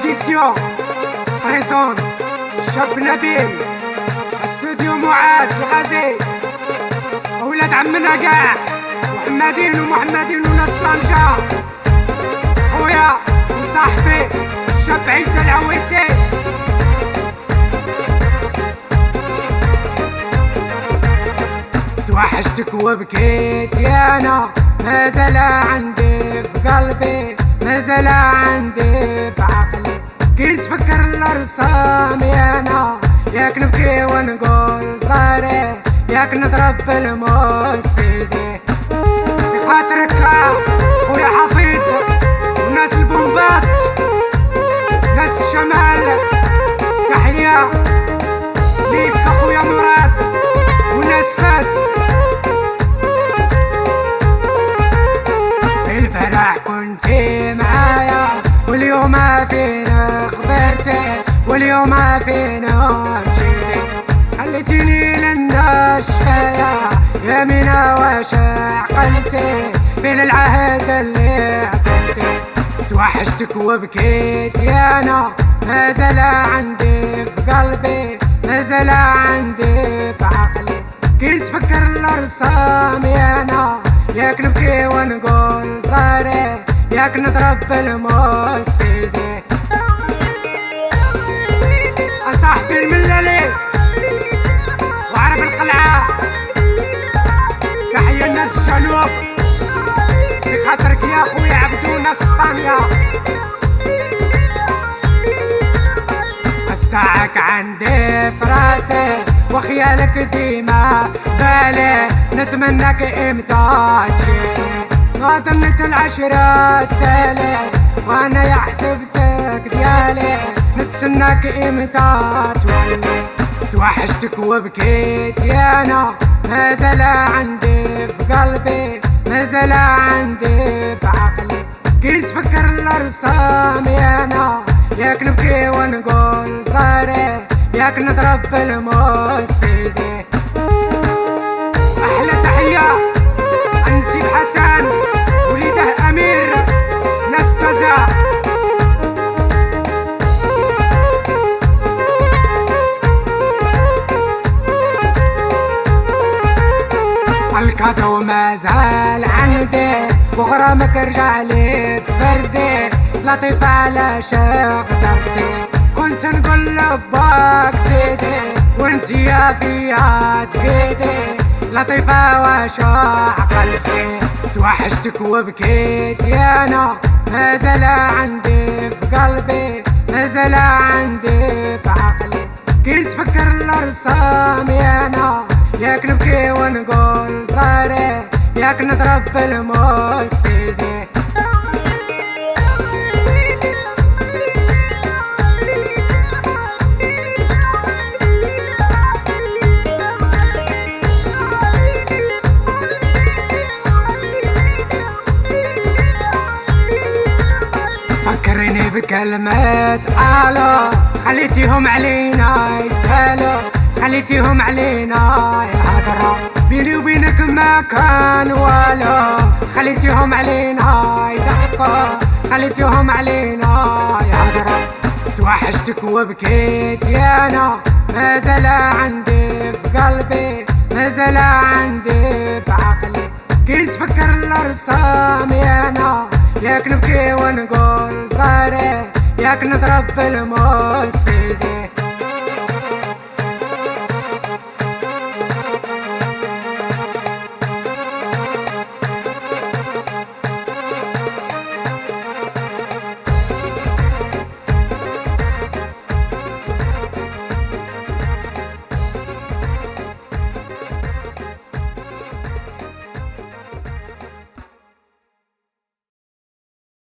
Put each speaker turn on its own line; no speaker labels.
إديسيون بريزون شاب نبيل استوديو معاد الغازي أولاد عمنا قاع وحمادين وناس طنجة خويا وصاحبي الشاب عيسى العويسي. توحشتك وبكيت يا انا مازال عندي في قلبي مازال عندي في عقلي كي نتفكر الرسام يا انا ياك نبكي ونقول صاري ياك نضرب بالموس في ايدي بخاطرك خويا حفيظ وناس البومبات ناس الشمال تحية ليك اخويا مراد وناس فاس. البارح كنتي معايا واليوم فينا خبرتي واليوم فينا مشيتي خليتيني للناس شفايا يا مينا واش عقلتي بين العهد اللي عطيتي. توحشتك وبكيت يا انا مازال عندي في قلبي مازال عندي في عقلي كي نتفكر الرسام يا انا ياك نبكي ونقول صاري ياك نضرب بالموس في ايدي. صاحبي الملالي وعرب القلعة تحية الناس الجنوب بخاطرك يا خويا عبدو ناس اسبانيا. استعك عندي في راسي وخيالك ديما بالي نتمناك امتى تجيني غادرت العشرة تسالي وانا يا حسبتك ديالي نتسناك امتى تولي. توحشتك وبكيت يا انا مازال عندي في قلبي مازال عندي في عقلي كي نتفكر الرسام يا انا ياك نبكي ونقول صاري ياك نضرب بالموس في ايدي. احلى تحية نسيب حسن وليده امير نستزا. الكادو مازال عندي وغرامك رجع لي بفردي لطيفة على قدرتي كنت نقول لباك سيدي وانتيا فيها تفيدي لطيفة واش عقلتي. توحشتك وبكيت يا انا مازال عندي في قلبي مازال عندي في عقلي كي نتفكر الرسام يا انا ياك نبكي ونقول صاري ياك نضرب بالموس في ايدي. فكرني بكلمات قالوا خليتيهم علينا يسهلوا خليتيهم علينا يهضروا بيني وبينك ما كان والو خليتيهم علينا يضحكوا خليتيهم علينا يهضروا. توحشتك وبكيت يا انا مازال عندي في قلبي مازال عندي في عقلي كي نتفكر الرسام يا انا ياك نبكي ونقول صاري ياك نضرب بالموس في ايدي.